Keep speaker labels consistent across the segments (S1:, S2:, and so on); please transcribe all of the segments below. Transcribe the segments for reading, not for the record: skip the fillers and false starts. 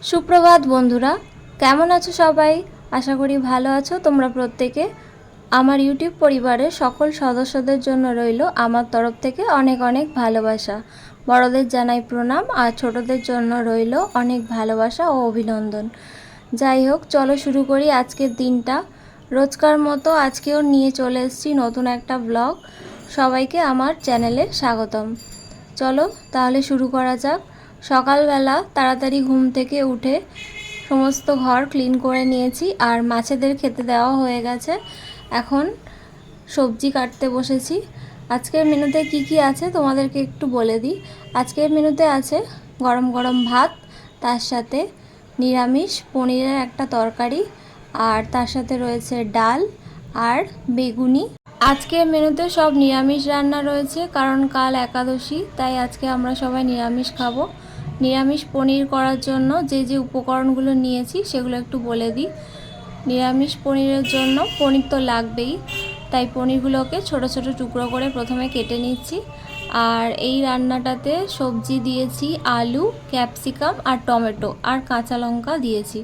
S1: সুপ্রভাত বন্ধুরা, কেমন আছো সবাই? আশা করি ভালো আছো তোমরা প্রত্যেকে। আমার ইউটিউব পরিবারের সকল সদস্যদের জন্য রইল আমার তরফ থেকে অনেক অনেক ভালোবাসা। বড়দের জানাই প্রণাম আর ছোটদের জন্য রইল অনেক ভালোবাসা ও অভিনন্দন। যাই হোক, চলো শুরু করি আজকের দিনটা। রোজকার মতো আজকেও নিয়ে চলে এসেছি নতুন একটা ব্লগ। সবাইকে আমার চ্যানেলে স্বাগতম। চলো তাহলে শুরু করা যাক। সকালবেলা তাড়াতাড়ি ঘুম থেকে উঠে সমস্ত ঘর ক্লিন করে নিয়েছি আর মাছেদের খেতে দেওয়া হয়ে গেছে। এখন সবজি কাটতে বসেছি। আজকের মেনুতে কি কি আছে তোমাদেরকে একটু বলে দিই। আজকের মেনুতে আছে গরম গরম ভাত, তার সাথে নিরামিষ পনিরের একটা তরকারি, আর তার সাথে রয়েছে ডাল আর বেগুনি। আজকের মেনুতে সব নিরামিষ রান্না রয়েছে, কারণ কাল একাদশী, তাই আজকে আমরা সবাই নিরামিষ খাবো। নিরামিষ পনির করার জন্য যে যে উপকরণগুলো নিয়েছি সেগুলো একটু বলে দিই। নিরামিষ পনিরের জন্য পনির তো লাগবেই, তাই পনিরগুলোকে ছোট ছোট টুকরো করে প্রথমে কেটে নিচ্ছি। আর এই রান্নাটাতে সবজি দিয়েছি আলু, ক্যাপসিকাম আর টমেটো আর কাঁচা লঙ্কা দিয়েছি।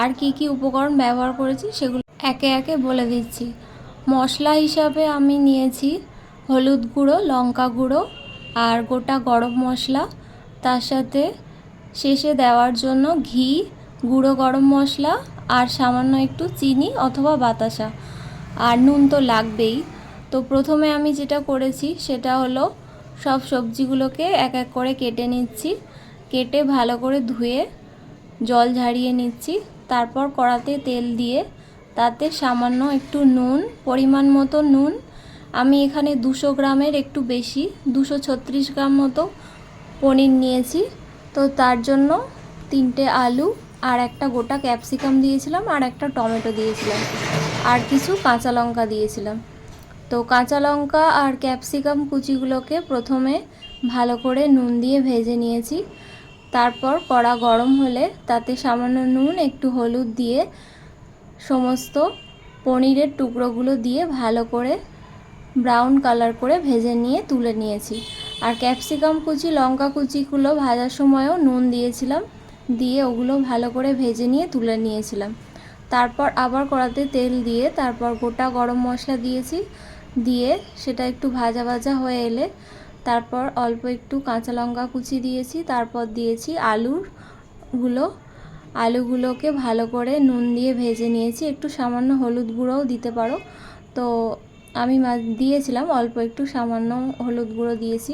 S1: আর কি কি উপকরণ ব্যবহার করেছি সেগুলো একে একে বলে দিচ্ছি। মশলা হিসাবে আমি নিয়েছি হলুদ গুঁড়ো, লঙ্কা গুঁড়ো আর গোটা গরম মশলা, তার সাথে শেষে দেওয়ার জন্য ঘি, গুঁড়ো গরম মশলা আর সামান্য একটু চিনি অথবা বাতাসা, আর নুন তো লাগবেই। তো প্রথমে আমি যেটা করেছি সেটা হলো সব সবজিগুলোকে এক এক করে কেটে নিচ্ছি। কেটে ভালো করে ধুয়ে জল ঝারিয়ে নিচ্ছি। তারপর কড়াতে তেল দিয়ে তাতে সামান্য একটু নুন, পরিমাণ মতো নুন, আমি এখানে 200 গ্রামের একটু বেশি 236 গ্রাম মতো পনির নিয়েছি। তো তার জন্য 3টে আলু আর একটা গোটা ক্যাপসিকাম দিয়েছিলাম আর একটা টমেটো দিয়েছিলাম আর কিছু কাঁচা লঙ্কা দিয়েছিলাম। তো কাঁচা লঙ্কা আর ক্যাপসিকাম কুচিগুলোকে প্রথমে ভালো করে নুন দিয়ে ভেজে নিয়েছি। তারপর কড়া গরম হলে তাতে সামান্য নুন, একটু হলুদ দিয়ে সমস্ত পনিরের টুকরোগুলো দিয়ে ভালো করে ব্রাউন কালার করে ভেজে নিয়ে তুলে নিয়েছি। আর ক্যাপসিকাম কুচি, লঙ্কা কুচিগুলো ভাজার সময়ও নুন দিয়েছিলাম, দিয়ে ওগুলো ভালো করে ভেজে নিয়ে তুলে নিয়েছিলাম। তারপর আবার কড়াতে তেল দিয়ে তারপর গোটা গরম মশলা দিয়েছি, দিয়ে সেটা একটু ভাজা ভাজা হয়ে এলে তারপর অল্প একটু কাঁচা লঙ্কা কুচি দিয়েছি। তারপর দিয়েছি আলুগুলোকে ভালো করে নুন দিয়ে ভেজে নিয়েছি। একটু সামান্য হলুদ গুঁড়োও দিতে পারো, তো আমি দিয়েছিলাম অল্প একটু সামান্য হলুদ গুঁড়ো দিয়েছি।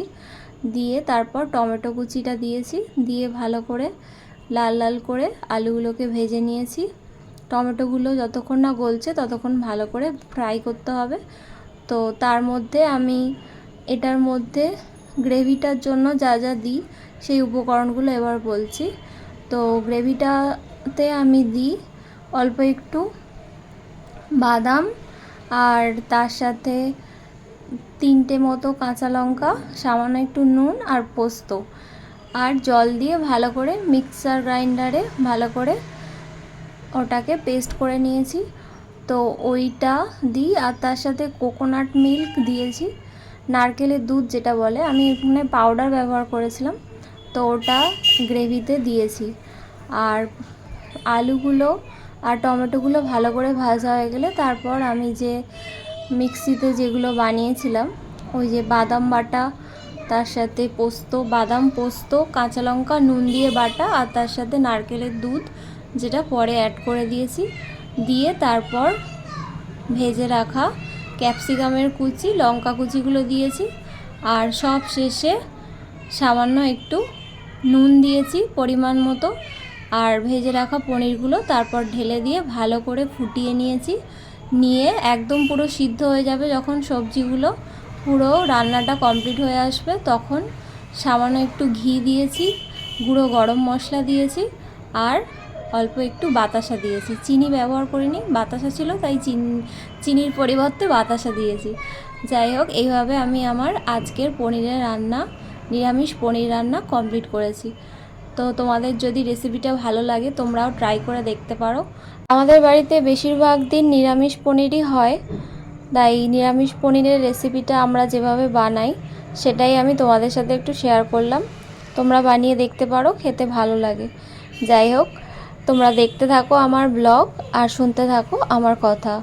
S1: দিয়ে তারপর টমেটো কুচিটা দিয়েছি, দিয়ে ভালো করে লাল লাল করে আলুগুলোকে ভেজে নিয়েছি। টমেটোগুলো যতক্ষণ না গলছে ততক্ষণ ভালো করে ফ্রাই করতে হবে। তো তার মধ্যে আমি এটার মধ্যে গ্রেভিটার জন্য যা যা দিই সেই উপকরণগুলো এবার বলছি। তো গ্রেভিটাতে আমি দিই অল্প একটু বাদাম, আর তার সাথে 3টে মতো কাঁচা লঙ্কা, সামান্য একটু নুন আর পোস্ত, আর জল দিয়ে ভালো করে মিক্সার গ্রাইন্ডারে ভালো করে ওটাকে পেস্ট করে নিয়েছি। তো ওইটা দিই, আর তার সাথে কোকোনাট মিল্ক দিয়েছি, নারকেলের দুধ যেটা বলে, আমি এখানে পাউডার ব্যবহার করেছিলাম। তো ওটা গ্রেভিতে দিয়েছি। আর আলুগুলো আর টমেটোগুলো ভালো করে ভাজা হয়ে গেলে তারপর আমি যে মিক্সিতে যেগুলো বানিয়েছিলাম, ওই যে বাদাম বাটা, তার সাথে বাদাম পোস্ত, কাঁচা লঙ্কা নুন দিয়ে বাটা, আর তার সাথে নারকেলের দুধ যেটা পরে অ্যাড করে দিয়েছি, দিয়ে তারপর ভেজে রাখা ক্যাপসিকামের কুচি, লঙ্কা কুচিগুলো দিয়েছি। আর সব শেষে সামান্য একটু নুন দিয়েছি পরিমাণ মতো, আর ভেজে রাখা পনিরগুলো তারপর ঢেলে দিয়ে ভালো করে ফুটিয়ে নিয়েছি। নিয়ে একদম পুরো সিদ্ধ হয়ে যাবে যখন সবজিগুলো, পুরো রান্নাটা কমপ্লিট হয়ে আসবে, তখন সামান্য একটু ঘি দিয়েছি, গুঁড়ো গরম মশলা দিয়েছি, আর অল্প একটু বাতাসা দিয়েছি। চিনি ব্যবহার করিনি, বাতাসা ছিল তাই চিনির পরিবর্তে বাতাসা দিয়েছি। যাই হোক, এইভাবে আমি আমার আজকের নিরামিষ পনির রান্না কমপ্লিট করেছি। তো তোমাদের যদি রেসিপিটা ভালো লাগে তোমরাও ট্রাই করে দেখতে পারো। আমাদের বাড়িতে বেশিরভাগ দিন নিরামিষ পনিরই হয়, তাই নিরামিষ পনিরের রেসিপিটা আমরা যেভাবে বানাই সেটাই আমি তোমাদের সাথে একটু শেয়ার করলাম। তোমরা বানিয়ে দেখতে পারো, খেতে ভালো লাগে। যাই হোক, তোমরা দেখতে থাকো আমার ব্লগ আর শুনতে থাকো আমার কথা।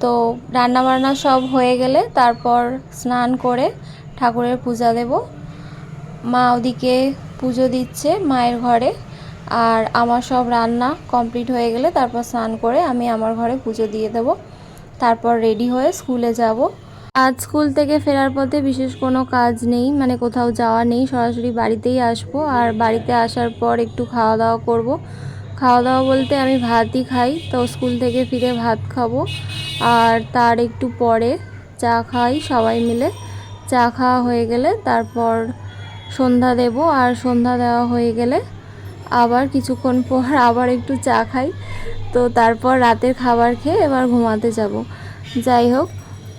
S1: তো রান্নাবান্না সব হয়ে গেলে তারপর স্নান করে ঠাকুরের পূজা দেব। মা ওদিকে পুজো দিচ্ছে মায়ের ঘরে, আর আমার সব রান্না কমপ্লিট হয়ে গেলে তারপর স্নান করে আমি আমার ঘরে পুজো দিয়ে দেব। তারপর রেডি হয়ে স্কুলে যাব। আজ স্কুল থেকে ফেরার পথে বিশেষ কোনো কাজ নেই, মানে কোথাও যাওয়া নেই, সরাসরি বাড়িতেই আসবো। আর বাড়িতে আসার পর একটু খাওয়া দাওয়া করব। খাওয়া দাওয়া বলতে আমি ভাতই খাই, তো স্কুল থেকে ফিরে ভাত খাবো। আর তার একটু পরে চা খাই সবাই মিলে। চা খাওয়া হয়ে গেলে তারপর সন্ধ্যা দেব, আর সন্ধ্যা দেওয়া হয়ে গেলে আবার কিছুক্ষণ পর আবার একটু চা খাই। তো তারপর রাতের খাবার খেয়ে এবার ঘুমাতে যাব। যাই হোক,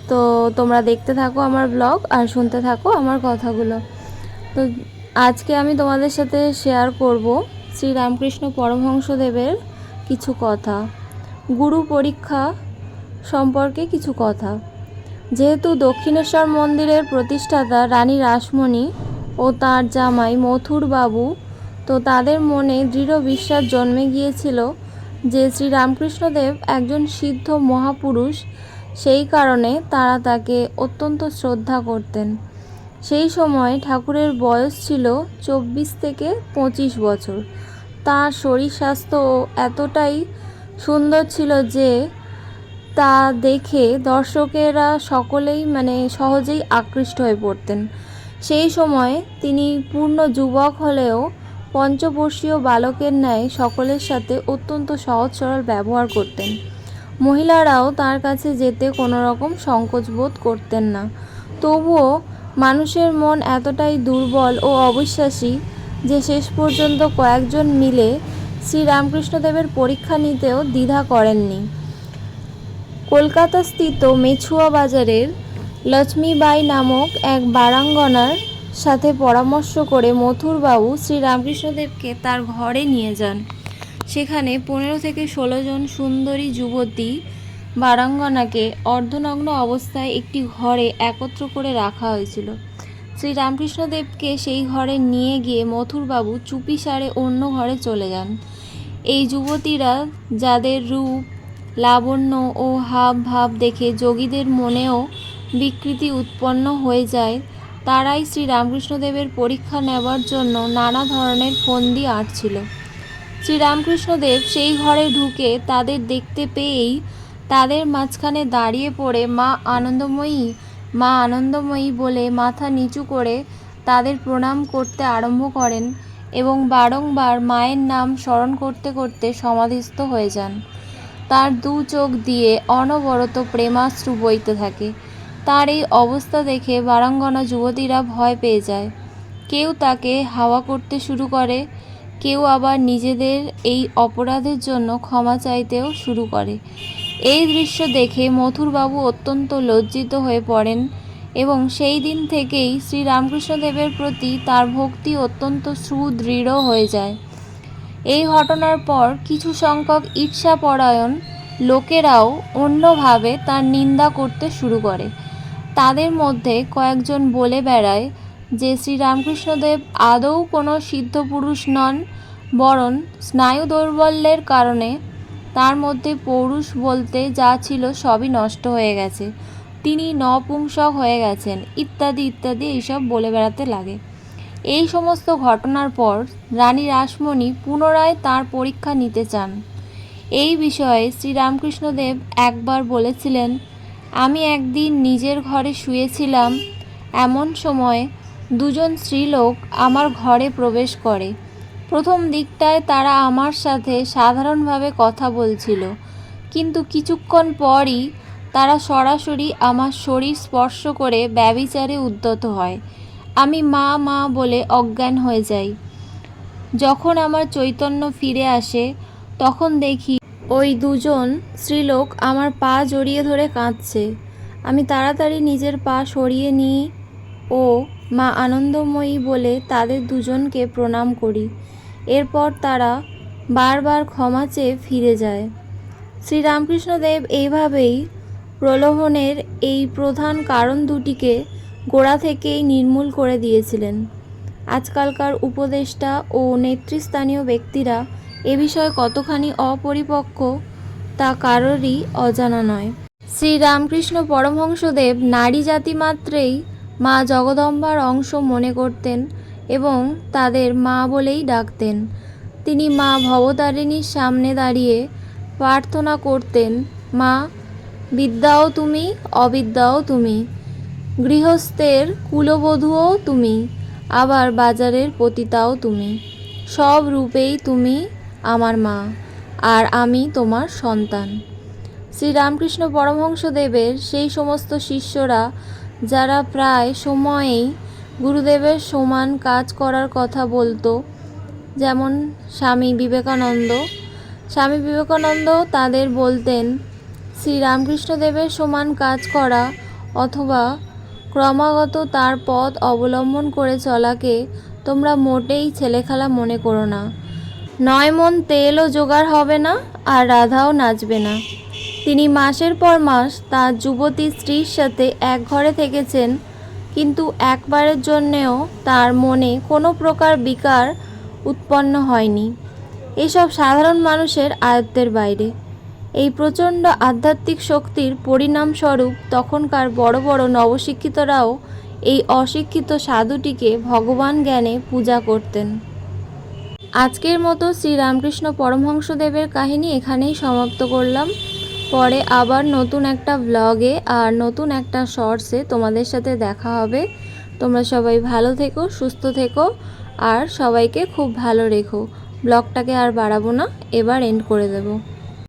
S1: তো তোমরা দেখতে থাকো আমার ব্লগ আর শুনতে থাকো আমার কথাগুলো। তো আজকে আমি তোমাদের সাথে শেয়ার করব শ্রী রামকৃষ্ণ পরমহংসদেবের কিছু কথা, গুরু পরীক্ষা সম্পর্কে কিছু কথা। যেহেতু দক্ষিণেশ্বর মন্দিরের প্রতিষ্ঠাতা রানী রাসমণি ও তার জামাই মথুর বাবু, তো তাদের মনে দৃঢ় বিশ্বাস জন্মে গিয়েছিল যে শ্রী রামকৃষ্ণদেব একজন সিদ্ধ মহাপুরুষ। সেই কারণে তারা তাকে অত্যন্ত শ্রদ্ধা করতেন। সেই সময় ঠাকুরের বয়স ছিল 24 থেকে 25 বছর। তার শরীর স্বাস্থ্য এতটাই সুন্দর ছিল যে তা দেখে দর্শকেরা সকলেই সহজেই আকৃষ্ট হয়ে পড়তেন। সেই সময় তিনি পূর্ণ যুবক হলেও পঞ্চবর্ষীয় বালকের ন্যায় সকলের সাথে অত্যন্ত সহজ সরল ব্যবহার করতেন। মহিলারাও তার কাছে যেতে কোনো রকম সংকোচ বোধ করতেন না। তবুও মানুষের মন এতটাই দুর্বল ও অবিশ্বাসী যে শেষ পর্যন্ত কয়েকজন মিলে শ্রী রামকৃষ্ণদেবের পরীক্ষা নিতেও দ্বিধা করেননি। কলকাতাস্থিত মেছুয়া বাজারের লক্ষ্মীবাই নামক এক বারাঙ্গনার সাথে পরামর্শ করে মথুরবাবু শ্রী রামকৃষ্ণদেবকে তার ঘরে নিয়ে যান। সেখানে 15 থেকে 16 জন সুন্দরী যুবতী বারাঙ্গনাকে অর্ধনগ্ন অবস্থায় একটি ঘরে একত্র করে রাখা হয়েছিল। শ্রী রামকৃষ্ণদেবকে সেই ঘরে নিয়ে গিয়ে মথুরবাবু চুপিসারে অন্য ঘরে চলে যান। এই যুবতীরা, যাদের রূপ, লাবণ্য ও হাব ভাব দেখে যোগীদের মনেও বিকৃতি উৎপন্ন হয়ে যায়, তারাই শ্রী রামকৃষ্ণদেবের পরীক্ষা নেবার জন্য নানা ধরনের ফন্দি আঁটছিল। শ্রী রামকৃষ্ণদেব সেই ঘরে ঢুকে তাদের দেখতে পেয়েই তাদের মাঝখানে দাঁড়িয়ে পড়ে মা আনন্দময়ী, মা আনন্দময়ী বলে মাথা নিচু করে তাদের প্রণাম করতে আরম্ভ করেন এবং বারংবার মায়ের নাম স্মরণ করতে করতে সমাধিস্থ হয়ে যান। তার দু চোখ দিয়ে অনবরত প্রেমাশ্রু বইতে থাকে। তার এই অবস্থা দেখে বারাঙ্গনা যুবতীরা ভয় পেয়ে যায়। কেউ তাকে হাওয়া করতে শুরু করে, কেউ আবার নিজেদের এই অপরাধের জন্য ক্ষমা চাইতেও শুরু করে। এই দৃশ্য দেখে মথুরবাবু অত্যন্ত লজ্জিত হয়ে পড়েন এবং সেই দিন থেকেই শ্রী রামকৃষ্ণদেবের প্রতি তার ভক্তি অত্যন্ত সুদৃঢ় হয়ে যায়। এই ঘটনার পর কিছু সংখ্যক ঈর্ষাপরায়ণ লোকেরাও অন্যভাবে তার নিন্দা করতে শুরু করে। তাদের মধ্যে কয়েকজন বলে বেড়ায় যে শ্রী রামকৃষ্ণদেব আদৌ কোনো সিদ্ধপুরুষ নন, বরং স্নায়ু দৌর্বল্যের কারণে তার মধ্যে পৌরুষ বলতে যা ছিল সবই নষ্ট হয়ে গেছে, তিনি নপুংসক হয়ে গেছেন, ইত্যাদি ইত্যাদি এইসব বলে বেড়াতে লাগে। এই সমস্ত ঘটনার পর রানী রাসমণি পুনরায় তার পরীক্ষা নিতে চান। এই বিষয়ে শ্রী রামকৃষ্ণদেব একবার বলেছিলেন, আমি একদিন নিজের ঘরে শুয়েছিলাম, এমন সময় দুজন স্ত্রীলোক আমার ঘরে প্রবেশ করে। প্রথম দিকটায় তারা আমার সাথে সাধারণভাবে কথা বলছিল, কিন্তু কিছুক্ষণ পরই তারা সরাসরি আমার শরীর স্পর্শ করে ব্যভিচারে উদ্যত হয়। আমি মা মা বলে অজ্ঞান হয়ে যাই। যখন আমার চৈতন্য ফিরে আসে তখন দেখি ওই দুজন স্ত্রীলোক আমার পা জড়িয়ে ধরে কাঁদছে। আমি তাড়াতাড়ি নিজের পা সরিয়ে নিই ও মা আনন্দময়ী বলে তাদের দুজনকে প্রণাম করি। এরপর তারা বারবার ক্ষমা চেয়ে ফিরে যায়। শ্রী রামকৃষ্ণদেব এইভাবেই প্রলোভনের এই প্রধান কারণ দুটিকে গোড়া থেকেই নির্মূল করে দিয়েছিলেন। আজকালকার উপদেষ্টা ও নেতৃস্থানীয় ব্যক্তিরা এ বিষয়ে কতখানি অপরিপক্ক তা কারোরই অজানা নয়। শ্রীরামকৃষ্ণ পরমহংসদেব নারী জাতি মাত্রেই মা জগদম্বার অংশ মনে করতেন এবং তাদের মা বলেই ডাকতেন। তিনি মা ভবতারিণীর সামনে দাঁড়িয়ে প্রার্থনা করতেন, মা বিদ্যাও তুমি, অবিদ্যাও তুমি, গৃহস্থের কুলবধূও তুমি, আবার বাজারের পতিতাও তুমি, সব রূপেই তুমি আমার মা, আর আমি তোমার সন্তান। শ্রীরামকৃষ্ণ পরমহংসদেবের সেই সমস্ত শিষ্যরা যারা প্রায় সময়েই গুরুদেবের সমান কাজ করার কথা বলতো, যেমন স্বামী বিবেকানন্দ তাদের বলতেন, শ্রীরামকৃষ্ণদেবের সমান কাজ করা অথবা ক্রমাগত তার পথ অবলম্বন করে চলাকে তোমরা মোটেই ছেলেখেলা মনে করো না, নয় মন তেলও জোগাড় হবে না, আর রাধাও নাচবে না। তিনি মাসের পর মাস তার যুবতী স্ত্রীর সাথে এক ঘরে থেকেছেন, কিন্তু একবারের জন্যেও তার মনে কোনো প্রকার বিকার উৎপন্ন হয়নি। এসব সাধারণ মানুষের আয়ত্তের বাইরে। এই প্রচণ্ড আধ্যাত্মিক শক্তির পরিণামস্বরূপ তখনকার বড় বড় নবশিক্ষিতরাও এই অশিক্ষিত সাধুটিকে ভগবান জ্ঞানে পূজা করতেন। আজকের মতো শ্রীরামকৃষ্ণ পরমহংসদেবের কাহিনী এখানেই সমাপ্ত করলাম। পরে আবার নতুন একটা ব্লগে আর নতুন একটা শর্টসে তোমাদের সাথে দেখা হবে। তোমরা সবাই ভালো থেকো, সুস্থ থেকো, আর সবাইকে খুব ভালো রেখো। ব্লগটাকে আর বাড়াবো না, এবার এন্ড করে দেবো।